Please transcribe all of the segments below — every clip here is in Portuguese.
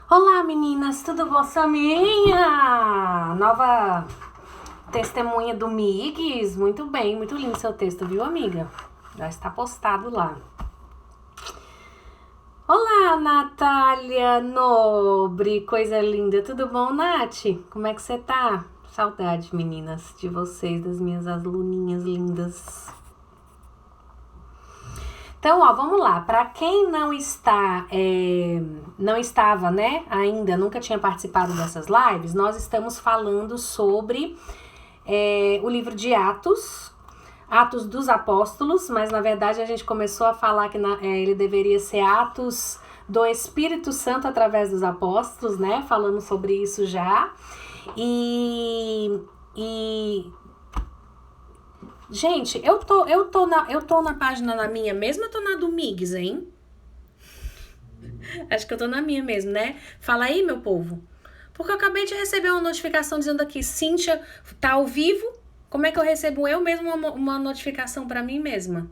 Olá meninas, tudo bom? Sou minha nova testemunha do Migs. Muito bem, muito lindo seu texto, viu, amiga? Já está postado lá. Olá, Natália Nobre, coisa linda. Tudo bom, Nath? Como é que você tá? Saudade, meninas, de vocês, das minhas aluninhas lindas. Então, ó, vamos lá. Para quem não estava, né, ainda, nunca tinha participado dessas lives, nós estamos falando sobre o livro de Atos, Atos dos Apóstolos, mas na verdade a gente começou a falar que ele deveria ser Atos do Espírito Santo através dos apóstolos, né? Falamos sobre isso já. E gente, eu tô na página na minha mesma, eu tô na do Migs, hein? Acho que eu tô na minha mesmo, né? Fala aí, meu povo. Porque eu acabei de receber uma notificação dizendo aqui, Cíntia tá ao vivo. Como é que eu recebo eu mesma uma notificação pra mim mesma?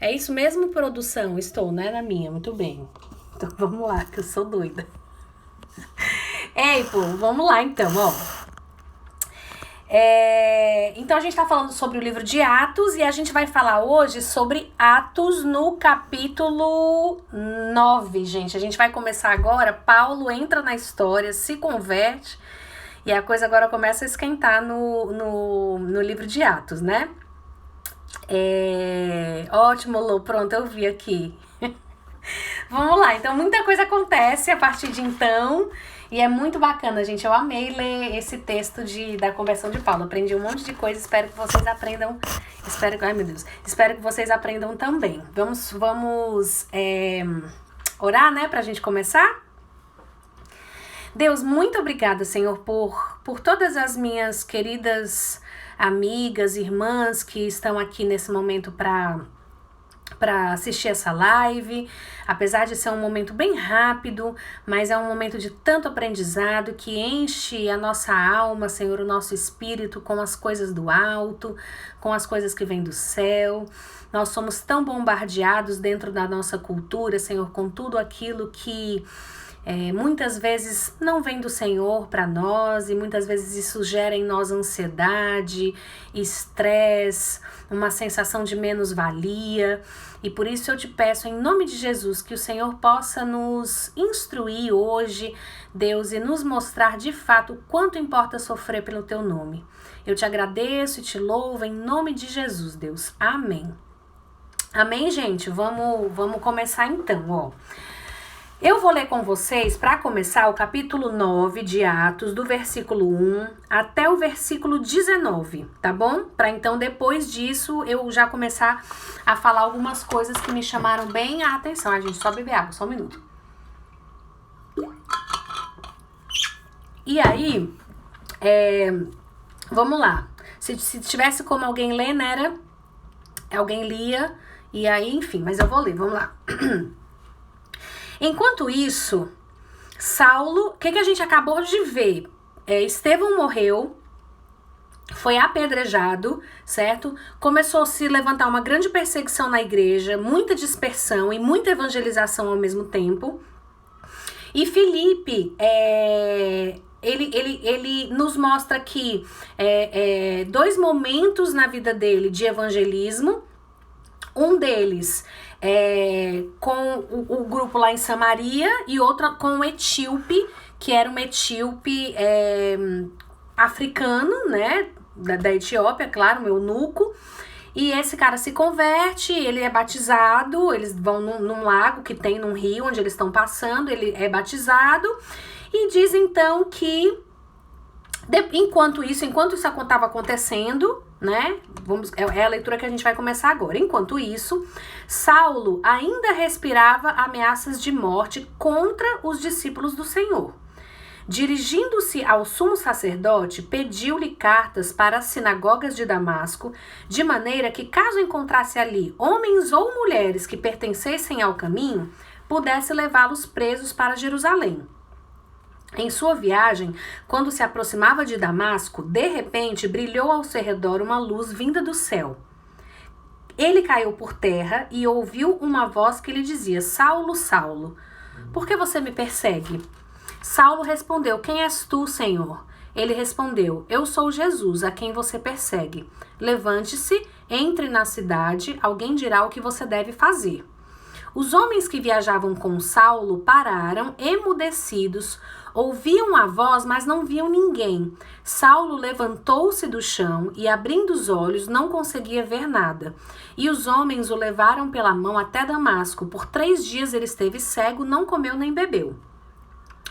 É isso mesmo, produção? Estou, né? Na minha, muito bem. Então vamos lá, que eu sou doida. Ei, povo, vamos lá então, ó. Então a gente tá falando sobre o livro de Atos e a gente vai falar hoje sobre Atos no capítulo 9, gente. A gente vai começar agora, Paulo entra na história, se converte e a coisa agora começa a esquentar no livro de Atos, né? Ótimo, Lô, pronto, eu vi aqui. Vamos lá, então muita coisa acontece a partir de então. E é muito bacana, gente. Eu amei ler esse texto da conversão de Paulo. Aprendi um monte de coisa. Espero que vocês aprendam. Ai, meu Deus. Espero que vocês aprendam também. Vamos orar, né? Pra gente começar? Deus, muito obrigada, Senhor, por todas as minhas queridas amigas, irmãs que estão aqui nesse momento para assistir essa live, apesar de ser um momento bem rápido, mas é um momento de tanto aprendizado que enche a nossa alma, Senhor, o nosso espírito com as coisas do alto, com as coisas que vêm do céu. Nós somos tão bombardeados dentro da nossa cultura, Senhor, com tudo aquilo que muitas vezes não vem do Senhor para nós e muitas vezes isso gera em nós ansiedade, estresse, uma sensação de menos-valia. E por isso eu te peço em nome de Jesus que o Senhor possa nos instruir hoje, Deus, e nos mostrar de fato o quanto importa sofrer pelo teu nome. Eu te agradeço e te louvo em nome de Jesus, Deus. Amém. Amém, gente? Vamos começar então, ó. Eu vou ler com vocês, para começar, o capítulo 9 de Atos, do versículo 1 até o versículo 19, tá bom? Para então, depois disso, eu já começar a falar algumas coisas que me chamaram bem a atenção. A gente só beber água, só um minuto. E aí, vamos lá. Se tivesse como alguém ler, né, alguém lia, e aí, enfim, mas eu vou ler, vamos lá. Enquanto isso, Saulo, o que a gente acabou de ver? Estevão morreu, foi apedrejado, certo? Começou a se levantar uma grande perseguição na igreja, muita dispersão e muita evangelização ao mesmo tempo. E Filipe, ele nos mostra aqui dois momentos na vida dele de evangelismo. Um deles com o grupo lá em Samaria e outro com o etíope, que era um etíope africano, né, da Etiópia, claro, um eunuco. E esse cara se converte, ele é batizado, eles vão num lago que tem, num rio onde eles estão passando, ele é batizado e diz então que enquanto isso estava acontecendo, né? É a leitura que a gente vai começar agora. Enquanto isso, Saulo ainda respirava ameaças de morte contra os discípulos do Senhor. Dirigindo-se ao sumo sacerdote, pediu-lhe cartas para as sinagogas de Damasco, de maneira que, caso encontrasse ali homens ou mulheres que pertencessem ao caminho, pudesse levá-los presos para Jerusalém. Em sua viagem, quando se aproximava de Damasco, de repente brilhou ao seu redor uma luz vinda do céu. Ele caiu por terra e ouviu uma voz que lhe dizia: Saulo, Saulo, por que você me persegue? Saulo respondeu: quem és tu, Senhor? Ele respondeu: eu sou Jesus, a quem você persegue. Levante-se, entre na cidade, alguém dirá o que você deve fazer. Os homens que viajavam com Saulo pararam, emudecidos, ouviam a voz, mas não viam ninguém. Saulo levantou-se do chão e, abrindo os olhos, não conseguia ver nada. E os homens o levaram pela mão até Damasco. Por 3 dias ele esteve cego, não comeu nem bebeu.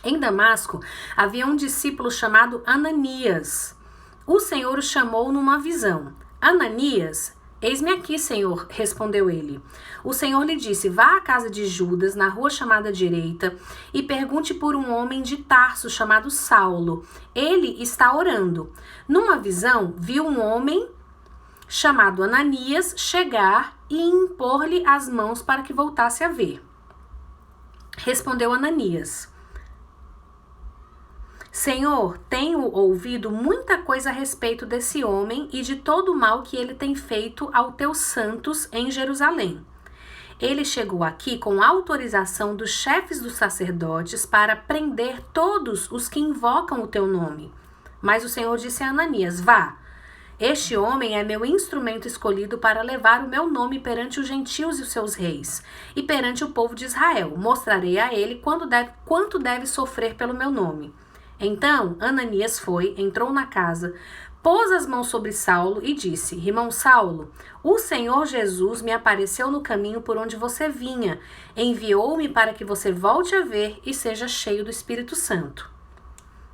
Em Damasco havia um discípulo chamado Ananias. O Senhor o chamou numa visão. Ananias, eis-me aqui, Senhor, respondeu ele. O Senhor lhe disse: vá à casa de Judas, na rua chamada Direita, e pergunte por um homem de Tarso chamado Saulo. Ele está orando. Numa visão, viu um homem chamado Ananias chegar e impor-lhe as mãos para que voltasse a ver. Respondeu Ananias: Senhor, tenho ouvido muita coisa a respeito desse homem e de todo o mal que ele tem feito aos teus santos em Jerusalém. Ele chegou aqui com autorização dos chefes dos sacerdotes para prender todos os que invocam o teu nome. Mas o Senhor disse a Ananias: vá, este homem é meu instrumento escolhido para levar o meu nome perante os gentios e os seus reis, e perante o povo de Israel. Mostrarei a ele quanto deve sofrer pelo meu nome. Então Ananias foi, entrou na casa, pôs as mãos sobre Saulo e disse: irmão Saulo, o Senhor Jesus me apareceu no caminho por onde você vinha, enviou-me para que você volte a ver e seja cheio do Espírito Santo.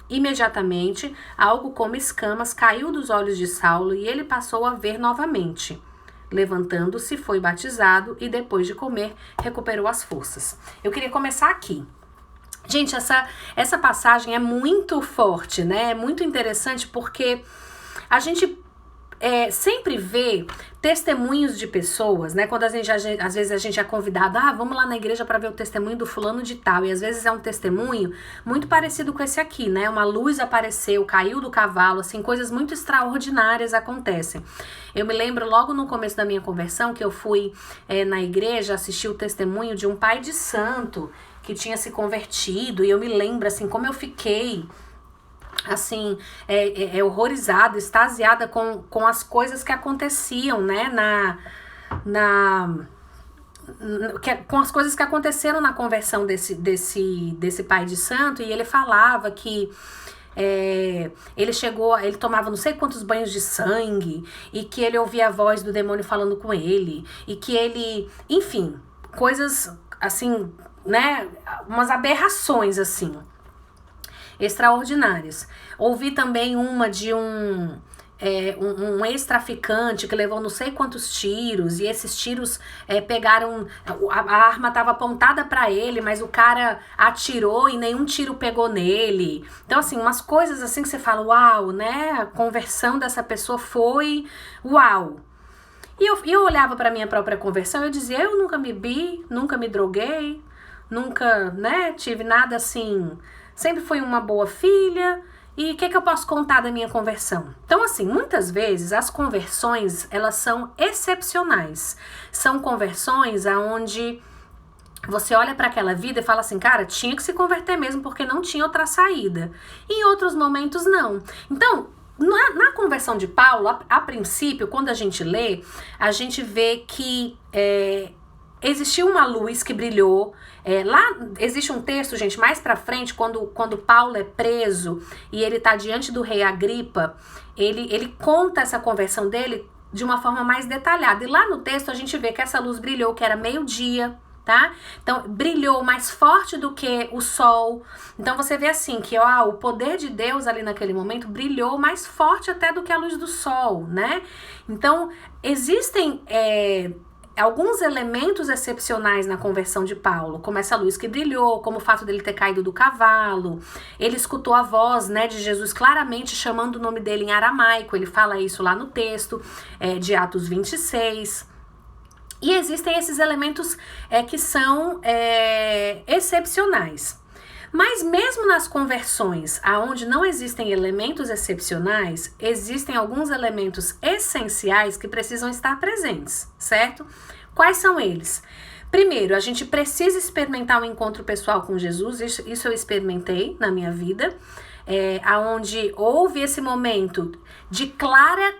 Imediatamente, algo como escamas caiu dos olhos de Saulo e ele passou a ver novamente. Levantando-se, foi batizado e depois de comer, recuperou as forças. Eu queria começar aqui. Gente, essa passagem é muito forte, né? É muito interessante porque a gente sempre vê testemunhos de pessoas, né? Quando às vezes a gente é convidado, vamos lá na igreja para ver o testemunho do fulano de tal, e às vezes é um testemunho muito parecido com esse aqui, né? Uma luz apareceu, caiu do cavalo, assim, coisas muito extraordinárias acontecem. Eu me lembro logo no começo da minha conversão que eu fui na igreja assistir o testemunho de um pai de santo que tinha se convertido, e eu me lembro, assim, como eu fiquei, assim, horrorizada, extasiada com as coisas que aconteciam, né, com as coisas que aconteceram na conversão desse pai de santo, e ele falava que ele tomava não sei quantos banhos de sangue, e que ele ouvia a voz do demônio falando com ele, e que ele, enfim, coisas, assim, né, umas aberrações, assim, extraordinárias. Ouvi também uma de um ex-traficante que levou não sei quantos tiros, e esses tiros pegaram, a arma estava apontada para ele, mas o cara atirou e nenhum tiro pegou nele. Então, assim, umas coisas assim que você fala, uau, né, a conversão dessa pessoa foi uau. E eu olhava para minha própria conversão e eu dizia: eu nunca me bi, nunca me droguei, nunca, né, tive nada assim, sempre fui uma boa filha, e o que eu posso contar da minha conversão? Então, assim, muitas vezes as conversões, elas são excepcionais, são conversões aonde você olha para aquela vida e fala assim, cara, tinha que se converter mesmo porque não tinha outra saída. E em outros momentos, não. Então, na conversão de Paulo, a princípio, quando a gente lê, a gente vê que existiu uma luz que brilhou. Lá existe um texto, gente, mais pra frente, quando Paulo é preso e ele tá diante do rei Agripa, ele conta essa conversão dele de uma forma mais detalhada. E lá no texto a gente vê que essa luz brilhou, que era meio-dia, tá? Então, brilhou mais forte do que o sol. Então, você vê assim, que o poder de Deus ali naquele momento brilhou mais forte até do que a luz do sol, né? Então, existem alguns elementos excepcionais na conversão de Paulo, como essa luz que brilhou, como o fato dele ter caído do cavalo. Ele escutou a voz, né, de Jesus claramente chamando o nome dele em aramaico. Ele fala isso lá no texto de Atos 26. E existem esses elementos que são excepcionais. Mas mesmo nas conversões aonde não existem elementos excepcionais, existem alguns elementos essenciais que precisam estar presentes, certo? Quais são eles? Primeiro, a gente precisa experimentar um encontro pessoal com Jesus, isso eu experimentei na minha vida, aonde houve esse momento de clara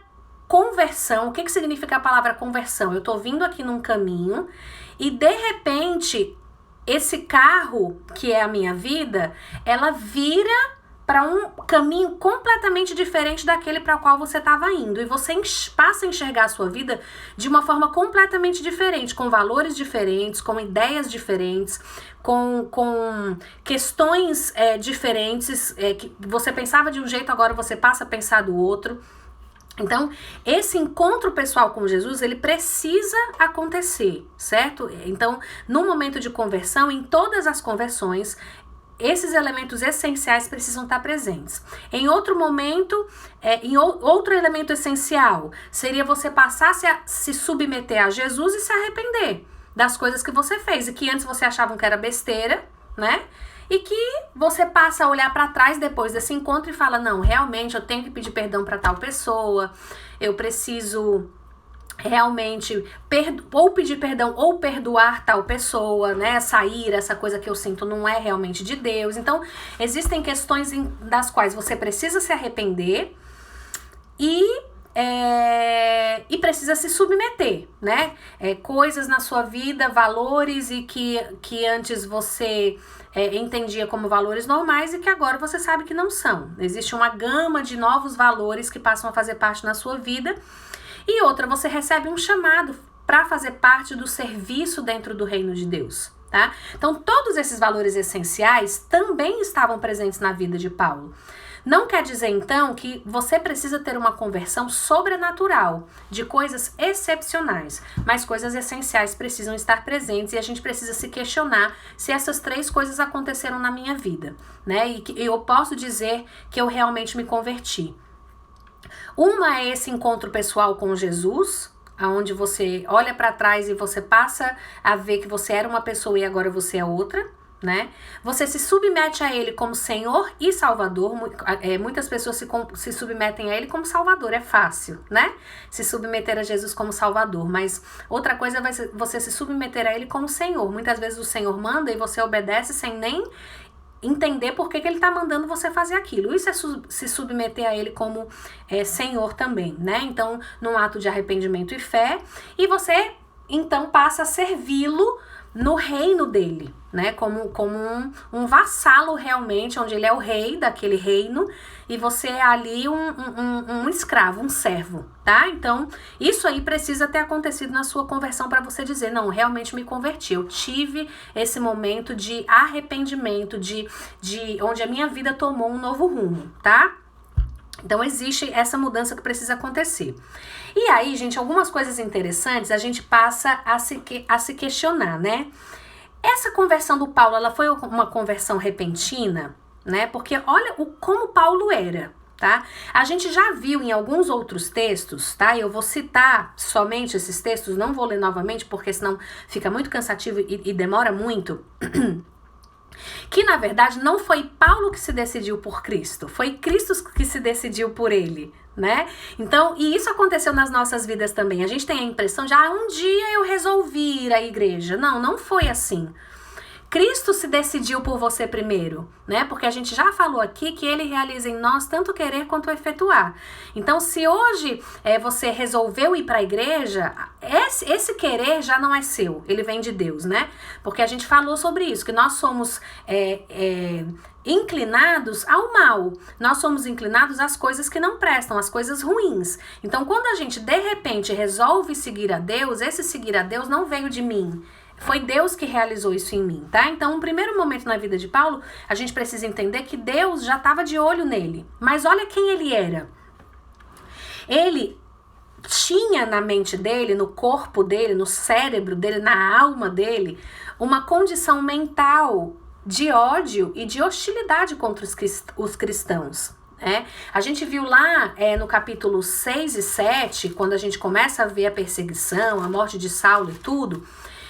conversão. O que significa a palavra conversão? Eu tô vindo aqui num caminho e de repente esse carro, que é a minha vida, ela vira para um caminho completamente diferente daquele para o qual você estava indo. E você passa a enxergar a sua vida de uma forma completamente diferente, com valores diferentes, com ideias diferentes, com questões diferentes, que você pensava de um jeito, agora você passa a pensar do outro. Então, esse encontro pessoal com Jesus, ele precisa acontecer, certo? Então, no momento de conversão, em todas as conversões, esses elementos essenciais precisam estar presentes. Em outro momento, outro elemento essencial seria você passar a se submeter a Jesus e se arrepender das coisas que você fez e que antes você achava que era besteira, né? E que você passa a olhar para trás depois desse encontro e fala, não, realmente eu tenho que pedir perdão para tal pessoa, eu preciso realmente ou pedir perdão ou perdoar tal pessoa, né? Sair, essa coisa que eu sinto não é realmente de Deus. Então, existem questões das quais você precisa se arrepender e precisa se submeter, né? Coisas na sua vida, valores e que antes você entendia como valores normais e que agora você sabe que não são. Existe uma gama de novos valores que passam a fazer parte na sua vida. E outra, você recebe um chamado para fazer parte do serviço dentro do reino de Deus, tá? Então, todos esses valores essenciais também estavam presentes na vida de Paulo. Não quer dizer, então, que você precisa ter uma conversão sobrenatural, de coisas excepcionais, mas coisas essenciais precisam estar presentes e a gente precisa se questionar se essas 3 coisas aconteceram na minha vida, né? E que eu posso dizer que eu realmente me converti. Uma é esse encontro pessoal com Jesus, onde você olha para trás e você passa a ver que você era uma pessoa e agora você é outra, né? Você se submete a Ele como Senhor e Salvador. Muitas pessoas se submetem a Ele como Salvador, é fácil, né? Se submeter a Jesus como Salvador, mas outra coisa é você se submeter a Ele como Senhor. Muitas vezes o Senhor manda e você obedece sem nem entender por que ele está mandando você fazer aquilo. Isso é se submeter a ele como Senhor também, né? Então, num ato de arrependimento e fé, e você, então, passa a servi-lo no reino dele, né? Como um vassalo realmente, onde ele é o rei daquele reino, e você é ali um escravo, um servo, tá? Então, isso aí precisa ter acontecido na sua conversão para você dizer, não, realmente me converti, eu tive esse momento de arrependimento, de onde a minha vida tomou um novo rumo, tá? Então, existe essa mudança que precisa acontecer. E aí, gente, algumas coisas interessantes a gente passa a se questionar, né? Essa conversão do Paulo, ela foi uma conversão repentina, né? Porque olha como Paulo era, tá? A gente já viu em alguns outros textos, tá? Eu vou citar somente esses textos, não vou ler novamente, porque senão fica muito cansativo e demora muito. Que na verdade não foi Paulo que se decidiu por Cristo, foi Cristo que se decidiu por ele, né? Então, e isso aconteceu nas nossas vidas também. A gente tem a impressão de, um dia eu resolvi ir à igreja. Não foi assim. Cristo se decidiu por você primeiro, né? Porque a gente já falou aqui que ele realiza em nós tanto querer quanto efetuar. Então, se hoje você resolveu ir para a igreja, esse querer já não é seu, ele vem de Deus, né? Porque a gente falou sobre isso, que nós somos inclinados ao mal, nós somos inclinados às coisas que não prestam, às coisas ruins. Então, quando a gente de repente resolve seguir a Deus, esse seguir a Deus não veio de mim. Foi Deus que realizou isso em mim, tá? Então, um primeiro momento na vida de Paulo, a gente precisa entender que Deus já estava de olho nele. Mas olha quem ele era. Ele tinha na mente dele, no corpo dele, no cérebro dele, na alma dele, uma condição mental de ódio e de hostilidade contra os cristãos. A gente viu lá no capítulo 6 e 7, quando a gente começa a ver a perseguição, a morte de Saulo e tudo,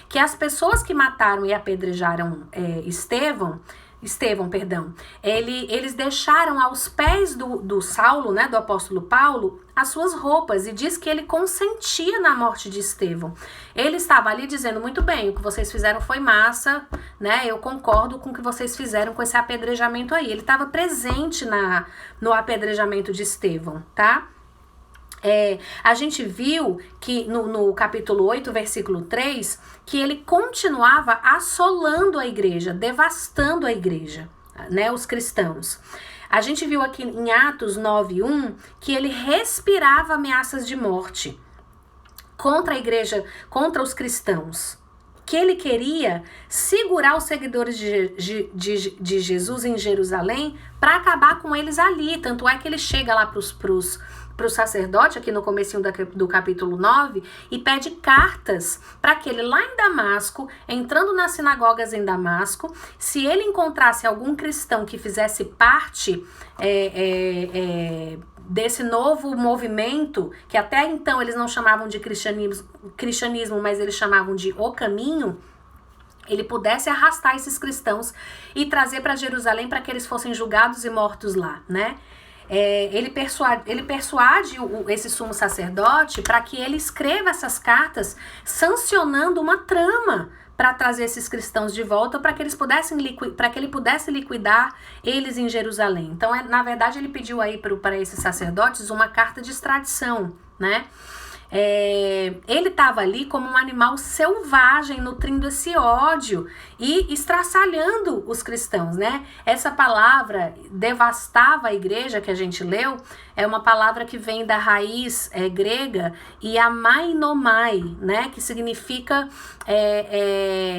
que as pessoas que mataram e apedrejaram Estevão Estevão, perdão, eles deixaram aos pés do Saulo, né, do apóstolo Paulo, as suas roupas, e diz que ele consentia na morte de Estevão. Ele estava ali dizendo, muito bem, o que vocês fizeram foi massa, né, eu concordo com o que vocês fizeram com esse apedrejamento aí. Ele estava presente no apedrejamento de Estevão, tá? A gente viu que no capítulo 8, versículo 3, que ele continuava assolando a igreja, devastando a igreja, né, os cristãos. A gente viu aqui em Atos 9:1 que ele respirava ameaças de morte contra a igreja, contra os cristãos, que ele queria segurar os seguidores de Jesus em Jerusalém para acabar com eles ali. Tanto é que ele chega lá para o sacerdote, aqui no comecinho do capítulo 9, e pede cartas para que ele lá em Damasco, entrando nas sinagogas em Damasco, se ele encontrasse algum cristão que fizesse parte desse novo movimento, que até então eles não chamavam de cristianismo, mas eles chamavam de O Caminho, ele pudesse arrastar esses cristãos e trazer para Jerusalém para que eles fossem julgados e mortos lá, né? Ele persuade esse sumo sacerdote para que ele escreva essas cartas sancionando uma trama para trazer esses cristãos de volta, para que ele pudesse liquidar eles em Jerusalém. Então, na verdade, ele pediu aí para esses sacerdotes uma carta de extradição, né? Ele estava ali como um animal selvagem, nutrindo esse ódio e estraçalhando os cristãos, né? Essa palavra devastava a igreja que a gente leu é uma palavra que vem da raiz grega iamainomai, né? Que significa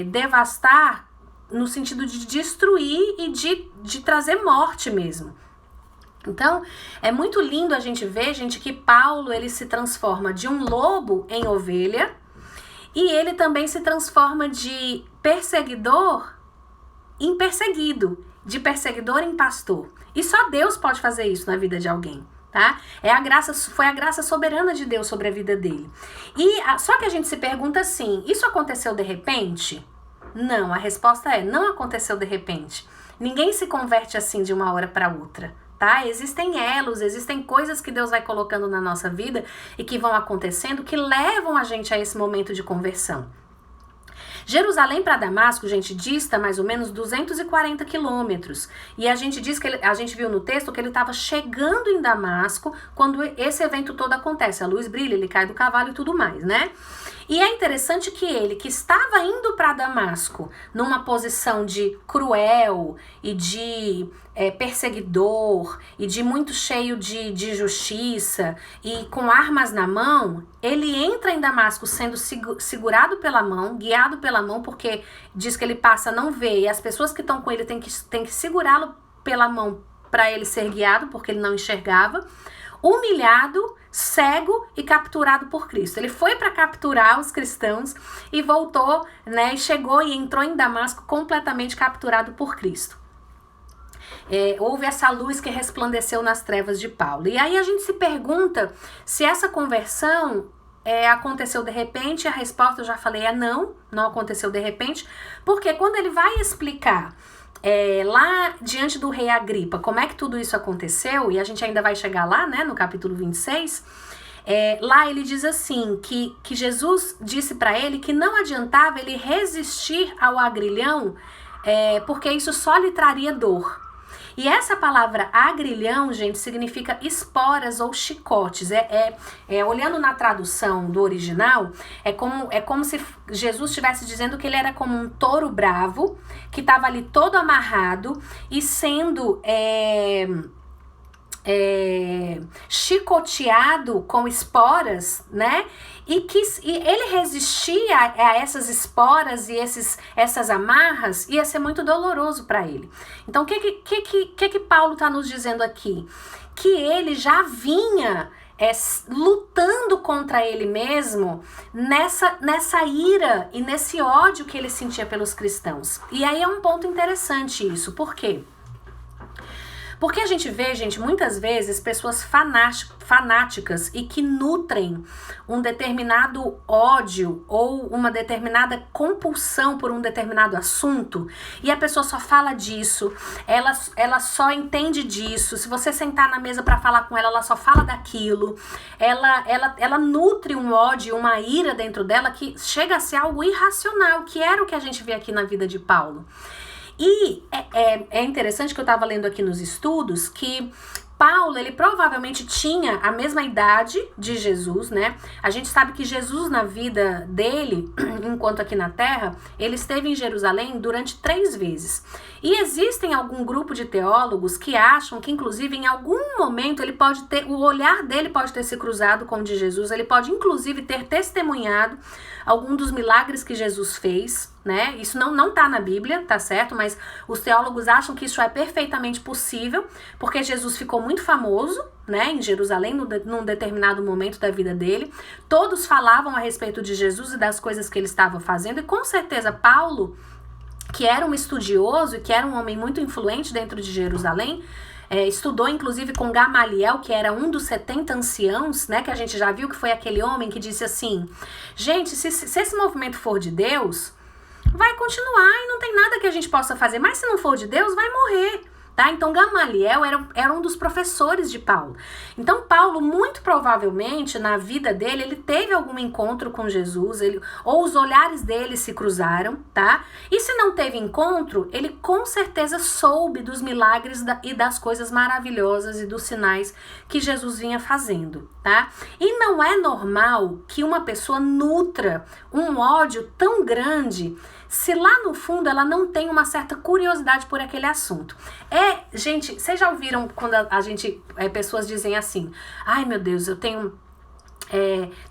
devastar no sentido de destruir e de trazer morte mesmo. Então, é muito lindo a gente ver, gente, que Paulo, ele se transforma de um lobo em ovelha e ele também se transforma de perseguidor em perseguido, de perseguidor em pastor. E só Deus pode fazer isso na vida de alguém, tá? Foi a graça soberana de Deus sobre a vida dele. Só que a gente se pergunta assim, isso aconteceu de repente? Não, a resposta é, não aconteceu de repente. Ninguém se converte assim de uma hora para outra. Tá? Existem elos, existem coisas que Deus vai colocando na nossa vida e que vão acontecendo que levam a gente a esse momento de conversão. Jerusalém para Damasco, gente, dista mais ou menos 240 quilômetros. E a gente diz que a gente viu no texto que ele estava chegando em Damasco quando esse evento todo acontece. A luz brilha, ele cai do cavalo e tudo mais, né? E é interessante que ele, que estava indo para Damasco numa posição de cruel e de perseguidor e de muito cheio de justiça e com armas na mão, ele entra em Damasco sendo segurado pela mão, guiado pela mão, porque diz que ele passa a não ver e as pessoas que estão com ele têm que segurá-lo pela mão para ele ser guiado, porque ele não enxergava, humilhado, cego e capturado por Cristo. Ele foi para capturar os cristãos e voltou, né, e chegou e entrou em Damasco completamente capturado por Cristo. Houve essa luz que resplandeceu nas trevas de Paulo. E aí a gente se pergunta se essa conversão aconteceu de repente. A resposta eu já falei não aconteceu de repente, porque quando ele vai explicar lá diante do rei Agripa como é que tudo isso aconteceu, e a gente ainda vai chegar lá, né, no capítulo 26, lá ele diz assim, que Jesus disse para ele que não adiantava ele resistir ao agrilhão, porque isso só lhe traria dor. E essa palavra agrilhão, gente, significa esporas ou chicotes. Olhando na tradução do original, é como se Jesus estivesse dizendo que ele era como um touro bravo, que estava ali todo amarrado e sendo chicoteado com esporas, né? E ele resistia a essas esporas e essas amarras, ia ser muito doloroso para ele. Então, o que Paulo está nos dizendo aqui? Que ele já vinha lutando contra ele mesmo nessa ira e nesse ódio que ele sentia pelos cristãos. E aí é um ponto interessante isso. Por quê? Porque a gente vê, gente, muitas vezes pessoas fanáticas e que nutrem um determinado ódio ou uma determinada compulsão por um determinado assunto, e a pessoa só fala disso, ela só entende disso. Se você sentar na mesa para falar com ela, ela só fala daquilo. Ela nutre um ódio, uma ira dentro dela que chega a ser algo irracional, que era o que a gente vê aqui na vida de Paulo. E é interessante que eu estava lendo aqui nos estudos que Paulo, ele provavelmente tinha a mesma idade de Jesus, né? A gente sabe que Jesus, na vida dele, enquanto aqui na Terra, ele esteve em Jerusalém durante 3 vezes. E existem algum grupo de teólogos que acham que, inclusive, em algum momento, o olhar dele pode ter se cruzado com o de Jesus, ele pode, inclusive, ter testemunhado algum dos milagres que Jesus fez, né? Isso não tá na Bíblia, tá certo? Mas os teólogos acham que isso é perfeitamente possível, porque Jesus ficou muito famoso, né, em Jerusalém, num determinado momento da vida dele. Todos falavam a respeito de Jesus e das coisas que ele estava fazendo, e com certeza Paulo, que era um estudioso e que era um homem muito influente dentro de Jerusalém, estudou inclusive com Gamaliel, que era um dos 70 anciãos, né, que a gente já viu que foi aquele homem que disse assim: gente, se esse movimento for de Deus, vai continuar e não tem nada que a gente possa fazer, mas se não for de Deus, vai morrer. Tá? Então Gamaliel era um dos professores de Paulo. Então Paulo, muito provavelmente, na vida dele, ele teve algum encontro com Jesus, ou os olhares dele se cruzaram, tá? E se não teve encontro, ele com certeza soube dos milagres e das coisas maravilhosas e dos sinais que Jesus vinha fazendo, tá? E não é normal que uma pessoa nutra um ódio tão grande se lá no fundo ela não tem uma certa curiosidade por aquele assunto. Gente, vocês já ouviram quando pessoas dizem assim: ai meu Deus, eu tenho...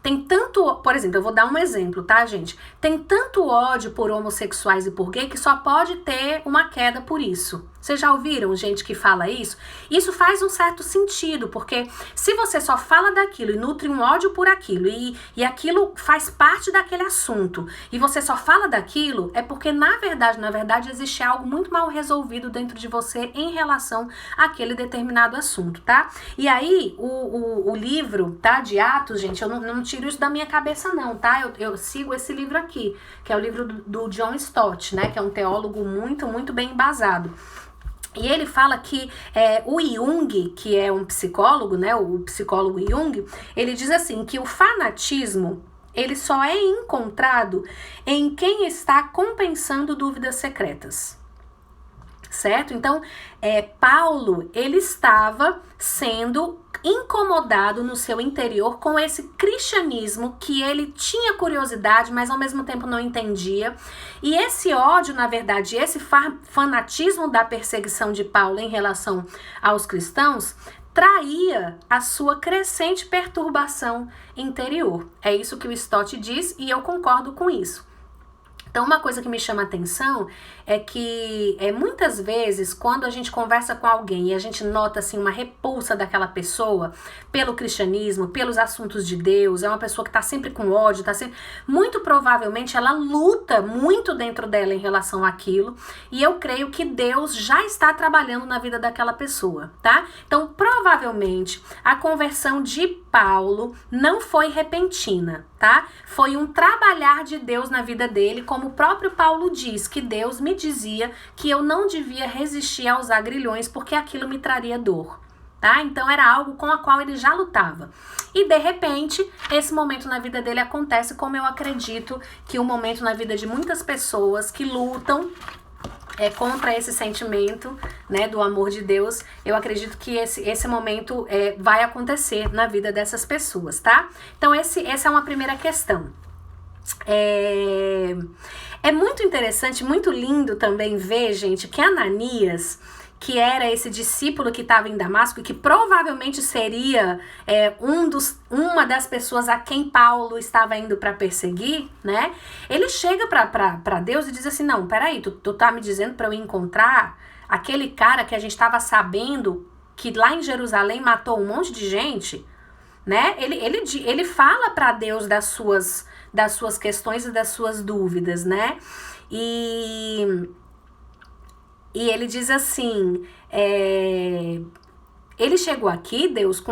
tem tanto, por exemplo, eu vou dar um exemplo, tá, gente? Tem tanto ódio por homossexuais e por gay que só pode ter uma queda por isso. Vocês já ouviram gente que fala isso? Isso faz um certo sentido, porque se você só fala daquilo e nutre um ódio por aquilo, e aquilo faz parte daquele assunto, e você só fala daquilo, é porque na verdade existe algo muito mal resolvido dentro de você em relação àquele determinado assunto, tá? E aí, o livro, tá, de Atos, gente, eu não tiro isso da minha cabeça não, tá? Eu sigo esse livro aqui, que é o livro do John Stott, né, que é um teólogo muito, muito bem embasado. E ele fala que o Jung, que é um psicólogo, né, o psicólogo Jung, ele diz assim, que o fanatismo, ele só é encontrado em quem está compensando dúvidas secretas. Certo? Então, Paulo, ele estava sendo incomodado no seu interior com esse cristianismo que ele tinha curiosidade, mas ao mesmo tempo não entendia. E esse ódio, na verdade, esse fanatismo da perseguição de Paulo em relação aos cristãos, traía a sua crescente perturbação interior. É isso que o Stott diz e eu concordo com isso. Então, uma coisa que me chama a atenção é que muitas vezes, quando a gente conversa com alguém e a gente nota assim, uma repulsa daquela pessoa pelo cristianismo, pelos assuntos de Deus, é uma pessoa que está sempre com ódio, muito provavelmente ela luta muito dentro dela em relação àquilo, e eu creio que Deus já está trabalhando na vida daquela pessoa, tá? Então, provavelmente, a conversão de Paulo não foi repentina, tá? Foi um trabalhar de Deus na vida dele, como o próprio Paulo diz, que Deus me dizia que eu não devia resistir aos agrilhões porque aquilo me traria dor, tá? Então era algo com a qual ele já lutava. E de repente, esse momento na vida dele acontece, como eu acredito que o momento na vida de muitas pessoas que lutam contra esse sentimento, né, do amor de Deus. Eu acredito que esse momento vai acontecer na vida dessas pessoas, tá? Então essa é uma primeira questão. É muito interessante, muito lindo também ver, gente, que Ananias, que era esse discípulo que estava em Damasco e que provavelmente seria uma das pessoas a quem Paulo estava indo para perseguir, né? Ele chega para Deus e diz assim: não, peraí, tu tá me dizendo para eu encontrar aquele cara que a gente estava sabendo que lá em Jerusalém matou um monte de gente, né? Ele fala para Deus das suas questões e das suas dúvidas, né? E ele diz assim, ele chegou aqui, Deus,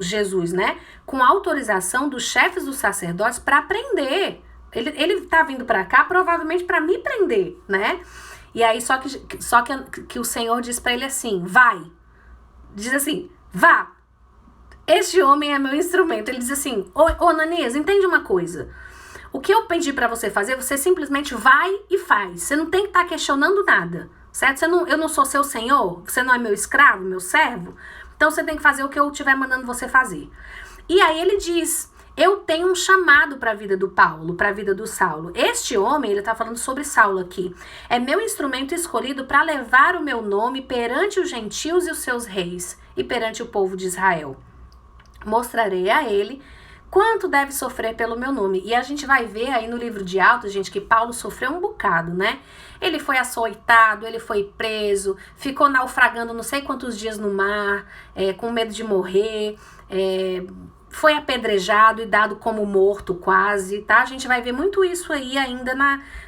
Jesus, né? Com autorização dos chefes dos sacerdotes para prender. Ele tá vindo para cá provavelmente para me prender, né? E aí só que o Senhor diz para ele assim, vai. Diz assim, vá. Este homem é meu instrumento. Ele diz assim, ô Ananias, entende uma coisa. O que eu pedi para você fazer, você simplesmente vai e faz. Você não tem que estar questionando nada, certo? Eu não sou seu senhor, você não é meu escravo, meu servo. Então você tem que fazer o que eu estiver mandando você fazer. E aí ele diz, eu tenho um chamado para a vida do Paulo, para a vida do Saulo. Este homem, ele está falando sobre Saulo aqui, é meu instrumento escolhido para levar o meu nome perante os gentios e os seus reis e perante o povo de Israel. Mostrarei a ele quanto deve sofrer pelo meu nome. E a gente vai ver aí no livro de Atos, gente, que Paulo sofreu um bocado, né? Ele foi açoitado, ele foi preso, ficou naufragando não sei quantos dias no mar, com medo de morrer, foi apedrejado e dado como morto quase, tá? A gente vai ver muito isso aí ainda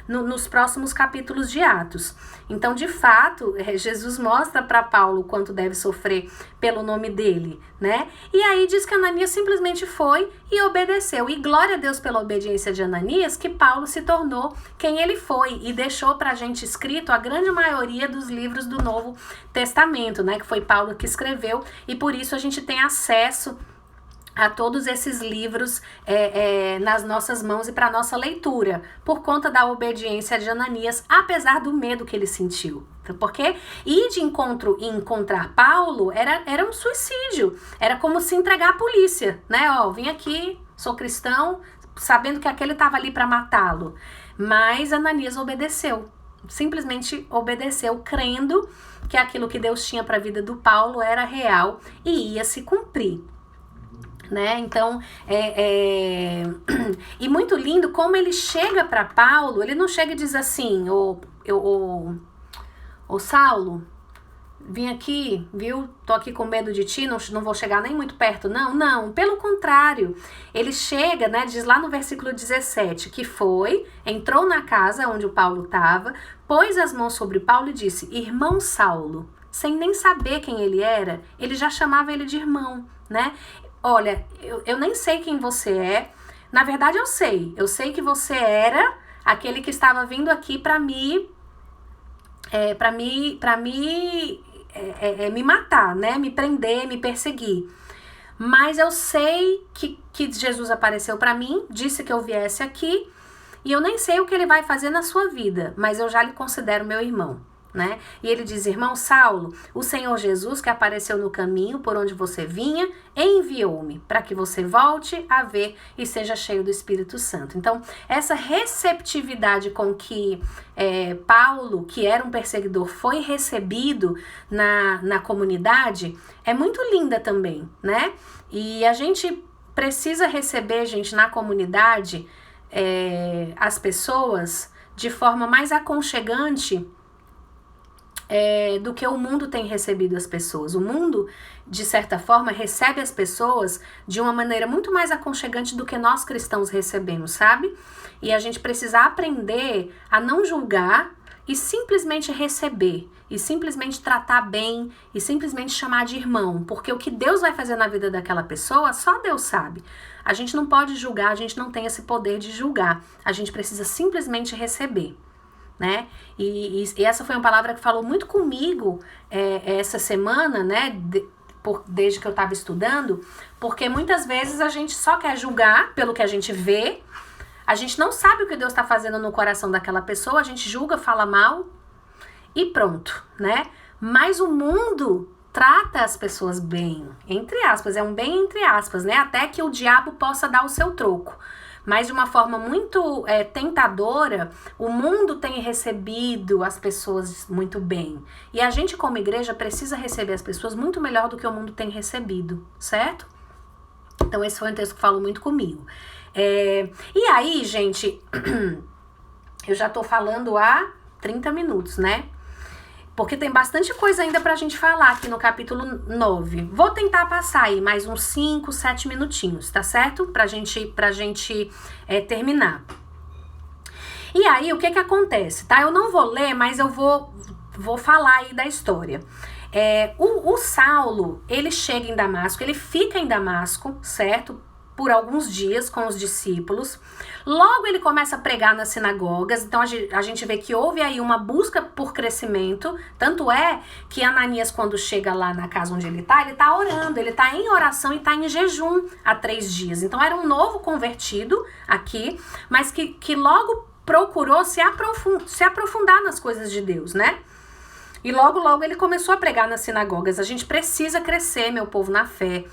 nos próximos capítulos de Atos. Então, de fato, Jesus mostra para Paulo quanto deve sofrer pelo nome dele, né? E aí diz que Ananias simplesmente foi e obedeceu. E glória a Deus pela obediência de Ananias, que Paulo se tornou quem ele foi e deixou pra gente escrito a grande maioria dos livros do Novo Testamento, né? Que foi Paulo que escreveu e por isso a gente tem acesso a todos esses livros nas nossas mãos e para nossa leitura, por conta da obediência de Ananias, apesar do medo que ele sentiu. Porque ir de encontro e encontrar Paulo era um suicídio, era como se entregar à polícia, né? Vim aqui, sou cristão, sabendo que aquele estava ali para matá-lo. Mas Ananias obedeceu, simplesmente obedeceu, crendo que aquilo que Deus tinha para a vida do Paulo era real e ia se cumprir. Né? Então, e muito lindo como ele chega para Paulo, ele não chega e diz assim, ô Saulo, vim aqui, viu? Tô aqui com medo de ti, não vou chegar nem muito perto, não, pelo contrário, ele chega, né, diz lá no versículo 17, que entrou na casa onde o Paulo estava, pôs as mãos sobre Paulo e disse, irmão Saulo, sem nem saber quem ele era, ele já chamava ele de irmão, né? Olha, eu nem sei quem você é. Na verdade, eu sei que você era aquele que estava vindo aqui para me matar, né? Me prender, me perseguir. Mas eu sei que Jesus apareceu para mim, disse que eu viesse aqui, e eu nem sei o que ele vai fazer na sua vida, mas eu já lhe considero meu irmão. Né? E ele diz, irmão Saulo, o Senhor Jesus que apareceu no caminho por onde você vinha, enviou-me para que você volte a ver e seja cheio do Espírito Santo. Então, essa receptividade com que Paulo, que era um perseguidor, foi recebido na comunidade, é muito linda também, né? E a gente precisa receber, gente, na comunidade, as pessoas de forma mais aconchegante do que o mundo tem recebido as pessoas. O mundo, de certa forma, recebe as pessoas de uma maneira muito mais aconchegante do que nós cristãos recebemos, sabe? E a gente precisa aprender a não julgar e simplesmente receber, e simplesmente tratar bem, e simplesmente chamar de irmão, porque o que Deus vai fazer na vida daquela pessoa, só Deus sabe. A gente não pode julgar, a gente não tem esse poder de julgar, a gente precisa simplesmente receber. Né? E essa foi uma palavra que falou muito comigo essa semana, né? Desde que eu estava estudando, porque muitas vezes a gente só quer julgar pelo que a gente vê, a gente não sabe o que Deus está fazendo no coração daquela pessoa, a gente julga, fala mal e pronto, né? Mas o mundo trata as pessoas bem, entre aspas, é um bem entre aspas, né? Até que o diabo possa dar o seu troco. Mas de uma forma muito tentadora, o mundo tem recebido as pessoas muito bem. E a gente, como igreja, precisa receber as pessoas muito melhor do que o mundo tem recebido, certo? Então, esse foi um texto que falou muito comigo. E aí, gente, eu já tô falando há 30 minutos, né? Porque tem bastante coisa ainda pra gente falar aqui no capítulo 9. Vou tentar passar aí mais uns 5, 7 minutinhos, tá certo? Pra gente terminar. E aí, o que acontece, tá? Eu não vou ler, mas eu vou falar aí da história. O Saulo, ele chega em Damasco, ele fica em Damasco, certo? Por alguns dias com os discípulos. Logo ele começa a pregar nas sinagogas, então a gente vê que houve aí uma busca por crescimento, tanto é que Ananias, quando chega lá na casa onde ele tá orando, ele tá em oração e tá em jejum há 3 dias. Então era um novo convertido aqui, mas que logo procurou se aprofundar nas coisas de Deus, né? E logo ele começou a pregar nas sinagogas. A gente precisa crescer, meu povo, na fé.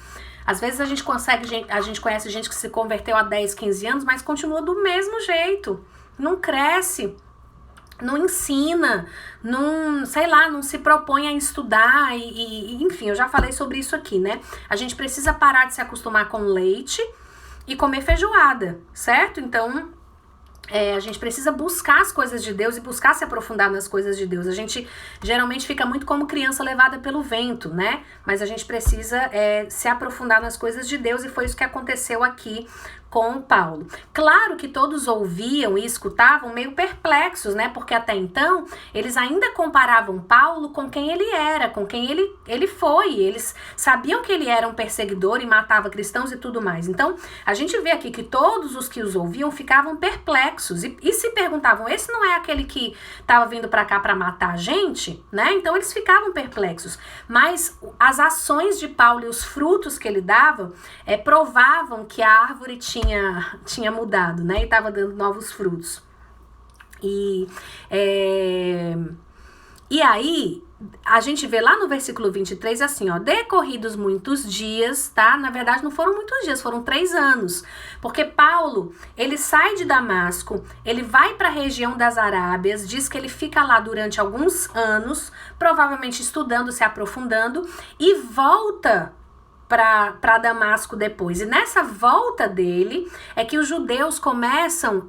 Às vezes a gente conhece gente que se converteu há 10, 15 anos, mas continua do mesmo jeito. Não cresce, não ensina, não se propõe a estudar enfim, eu já falei sobre isso aqui, né? A gente precisa parar de se acostumar com leite e comer feijoada, certo? Então, a gente precisa buscar as coisas de Deus e buscar se aprofundar nas coisas de Deus. A gente geralmente fica muito como criança levada pelo vento, né? Mas a gente precisa se aprofundar nas coisas de Deus, e foi isso que aconteceu aqui com Paulo. Claro que todos ouviam e escutavam meio perplexos, né? Porque até então eles ainda comparavam Paulo com quem ele era, com quem ele foi. Eles sabiam que ele era um perseguidor e matava cristãos e tudo mais. Então, a gente vê aqui que todos os que os ouviam ficavam perplexos e se perguntavam: esse não é aquele que estava vindo para cá para matar a gente, né? Então eles ficavam perplexos. Mas as ações de Paulo e os frutos que ele dava provavam que a árvore tinha mudado, né? E estava dando novos frutos. E aí, a gente vê lá no versículo 23 assim, ó: decorridos muitos dias, tá? Na verdade, não foram muitos dias, foram 3 anos. Porque Paulo, ele sai de Damasco, ele vai para a região das Arábias, diz que ele fica lá durante alguns anos, provavelmente estudando, se aprofundando, e volta para Damasco depois. E nessa volta dele é que os judeus começam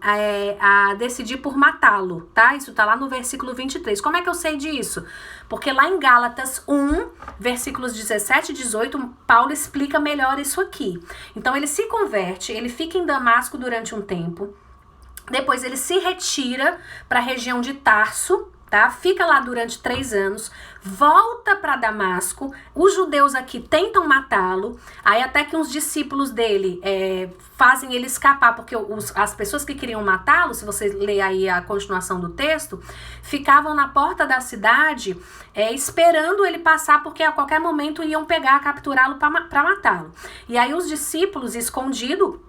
a decidir por matá-lo, tá? Isso tá lá no versículo 23. Como é que eu sei disso? Porque lá em Gálatas 1, versículos 17 e 18, Paulo explica melhor isso aqui. Então ele se converte, ele fica em Damasco durante um tempo, depois ele se retira para a região de Tarso, tá? Fica lá durante 3 anos, volta para Damasco, os judeus aqui tentam matá-lo, aí até que uns discípulos dele fazem ele escapar, porque as pessoas que queriam matá-lo, se você ler aí a continuação do texto, ficavam na porta da cidade esperando ele passar, porque a qualquer momento iam pegar, capturá-lo para matá-lo. E aí os discípulos, escondidos,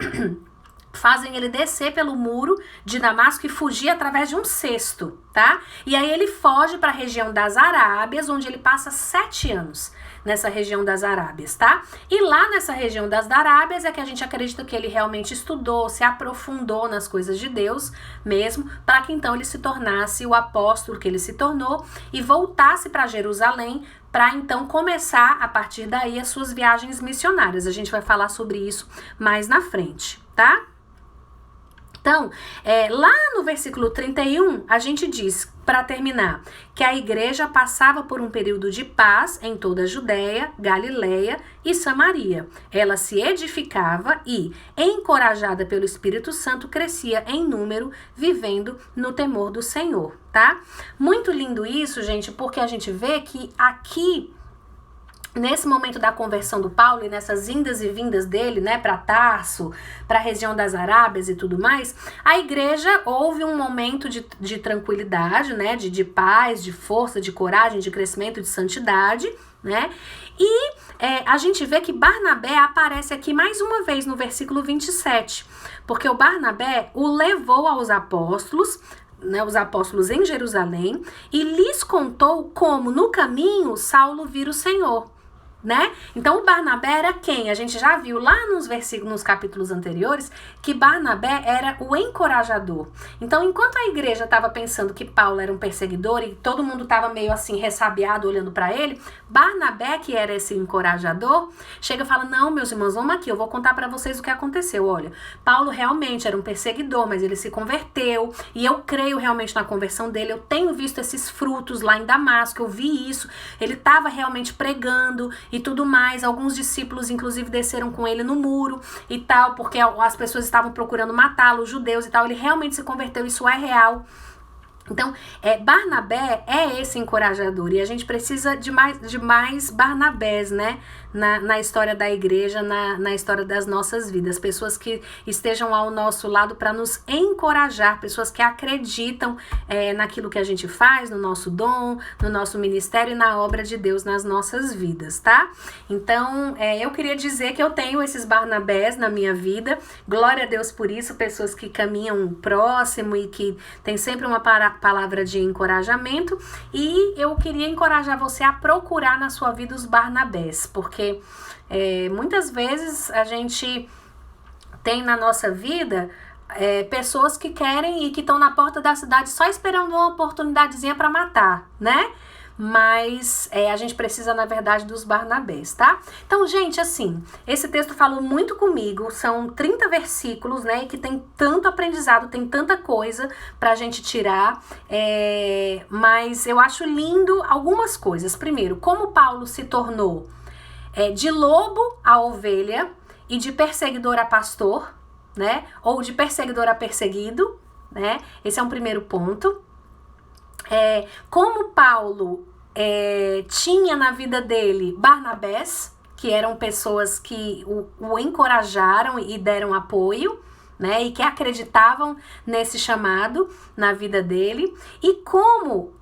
fazem ele descer pelo muro de Damasco e fugir através de um cesto, tá? E aí ele foge para a região das Arábias, onde ele passa 7 anos nessa região das Arábias, tá? E lá nessa região das Arábias é que a gente acredita que ele realmente estudou, se aprofundou nas coisas de Deus mesmo, para que então ele se tornasse o apóstolo que ele se tornou e voltasse para Jerusalém, para então começar a partir daí as suas viagens missionárias. A gente vai falar sobre isso mais na frente, tá? Então, lá no versículo 31, a gente diz, para terminar, que a igreja passava por um período de paz em toda a Judéia, Galileia e Samaria. Ela se edificava e, encorajada pelo Espírito Santo, crescia em número, vivendo no temor do Senhor, tá? Muito lindo isso, gente, porque a gente vê que aqui, nesse momento da conversão do Paulo e nessas indas e vindas dele, né, para Tarso, para a região das Arábias e tudo mais, a igreja houve um momento de tranquilidade, né, de paz, de força, de coragem, de crescimento, de santidade, né, e a gente vê que Barnabé aparece aqui mais uma vez no versículo 27, porque o Barnabé o levou aos apóstolos, né, os apóstolos em Jerusalém, e lhes contou como no caminho Saulo vira o Senhor, né? Então o Barnabé era quem? A gente já viu lá nos versículos, nos capítulos anteriores, que Barnabé era o encorajador. Então, enquanto a igreja estava pensando que Paulo era um perseguidor e todo mundo estava meio assim ressabiado olhando para ele, Barnabé, que era esse encorajador, chega e fala: não, meus irmãos, vamos aqui, eu vou contar para vocês o que aconteceu. Olha, Paulo realmente era um perseguidor, mas ele se converteu, e eu creio realmente na conversão dele. Eu tenho visto esses frutos lá em Damasco, eu vi isso, ele estava realmente pregando e tudo mais. Alguns discípulos inclusive desceram com ele no muro e tal, porque as pessoas estavam procurando matá-lo, os judeus e tal. Ele realmente se converteu, isso é real. Então, Barnabé é esse encorajador, e a gente precisa de mais Barnabés, né? Na história da igreja, na história das nossas vidas. Pessoas que estejam ao nosso lado para nos encorajar, pessoas que acreditam naquilo que a gente faz, no nosso dom, no nosso ministério e na obra de Deus nas nossas vidas, tá? Então, eu queria dizer que eu tenho esses Barnabés na minha vida, glória a Deus por isso, pessoas que caminham próximo e que tem sempre uma palavra de encorajamento, e eu queria encorajar você a procurar na sua vida os Barnabés, porque muitas vezes a gente tem na nossa vida pessoas que querem e que estão na porta da cidade só esperando uma oportunidadezinha para matar, né? Mas a gente precisa, na verdade, dos Barnabés, tá? Então, gente, assim, esse texto falou muito comigo, são 30 versículos, né, que tem tanto aprendizado, tem tanta coisa pra gente tirar, mas eu acho lindo algumas coisas. Primeiro, como Paulo se tornou de lobo a ovelha e de perseguidor a pastor, né, ou de perseguidor a perseguido, né, esse é um primeiro ponto. Como Paulo tinha na vida dele Barnabés, que eram pessoas que o encorajaram e deram apoio, né, e que acreditavam nesse chamado na vida dele, e como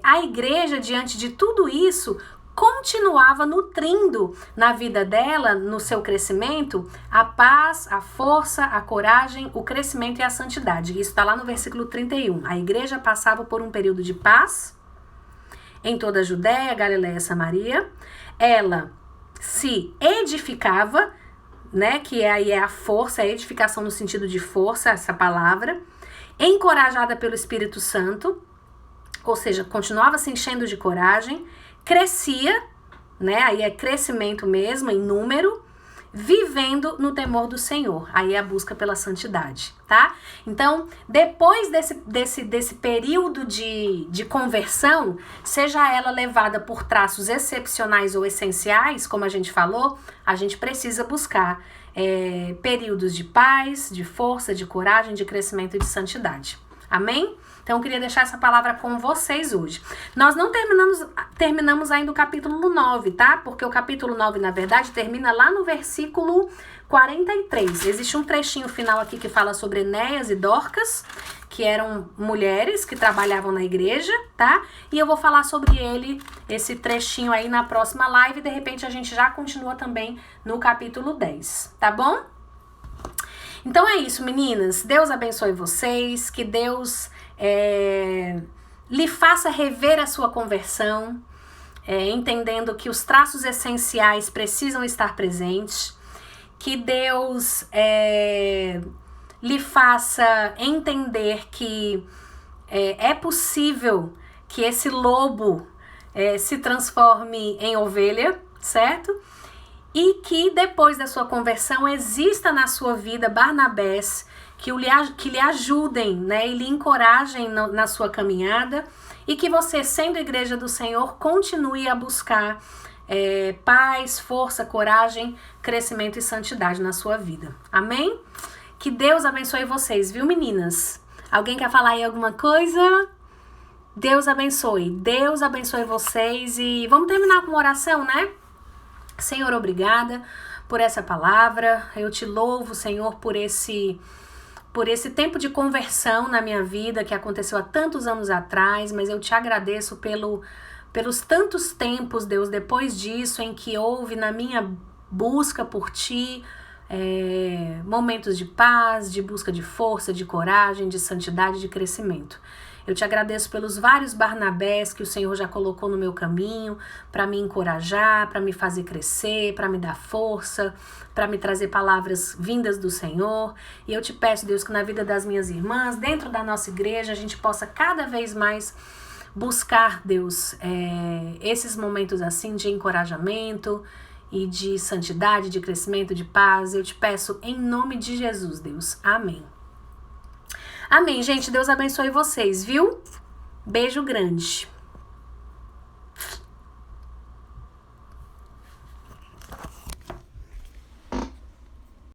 a igreja, diante de tudo isso, continuava nutrindo na vida dela, no seu crescimento, a paz, a força, a coragem, o crescimento e a santidade. Isso está lá no versículo 31. A igreja passava por um período de paz em toda a Judéia, Galiléia e Samaria. Ela se edificava, né, que aí é a força, a edificação no sentido de força, essa palavra, encorajada pelo Espírito Santo, ou seja, continuava se enchendo de coragem, crescia, né, aí é crescimento mesmo, em número, vivendo no temor do Senhor, aí é a busca pela santidade, tá? Então, depois desse período de conversão, seja ela levada por traços excepcionais ou essenciais, como a gente falou, a gente precisa buscar períodos de paz, de força, de coragem, de crescimento e de santidade. Amém? Então, eu queria deixar essa palavra com vocês hoje. Nós não terminamos ainda o capítulo 9, tá? Porque o capítulo 9, na verdade, termina lá no versículo 43. Existe um trechinho final aqui que fala sobre Enéas e Dorcas, que eram mulheres que trabalhavam na igreja, tá? E eu vou falar sobre esse trechinho aí na próxima live. De repente, a gente já continua também no capítulo 10, tá bom? Então é isso, meninas. Deus abençoe vocês, que Deus lhe faça rever a sua conversão, entendendo que os traços essenciais precisam estar presentes, que Deus lhe faça entender que é possível que esse lobo se transforme em ovelha, certo? E que depois da sua conversão exista na sua vida Barnabés que lhe ajudem, né, e lhe encorajem na sua caminhada, e que você, sendo igreja do Senhor, continue a buscar paz, força, coragem, crescimento e santidade na sua vida. Amém? Que Deus abençoe vocês, viu, meninas? Alguém quer falar aí alguma coisa? Deus abençoe vocês, e vamos terminar com uma oração, né? Senhor, obrigada por essa palavra. Eu te louvo, Senhor, por esse tempo de conversão na minha vida que aconteceu há tantos anos atrás, mas eu te agradeço pelos tantos tempos, Deus, depois disso, em que houve na minha busca por ti momentos de paz, de busca de força, de coragem, de santidade, de crescimento. Eu te agradeço pelos vários Barnabés que o Senhor já colocou no meu caminho para me encorajar, para me fazer crescer, para me dar força, para me trazer palavras vindas do Senhor. E eu te peço, Deus, que na vida das minhas irmãs, dentro da nossa igreja, a gente possa cada vez mais buscar, Deus, esses momentos assim de encorajamento e de santidade, de crescimento, de paz. Eu te peço em nome de Jesus, Deus. Amém. Amém, gente. Deus abençoe vocês, viu? Beijo grande.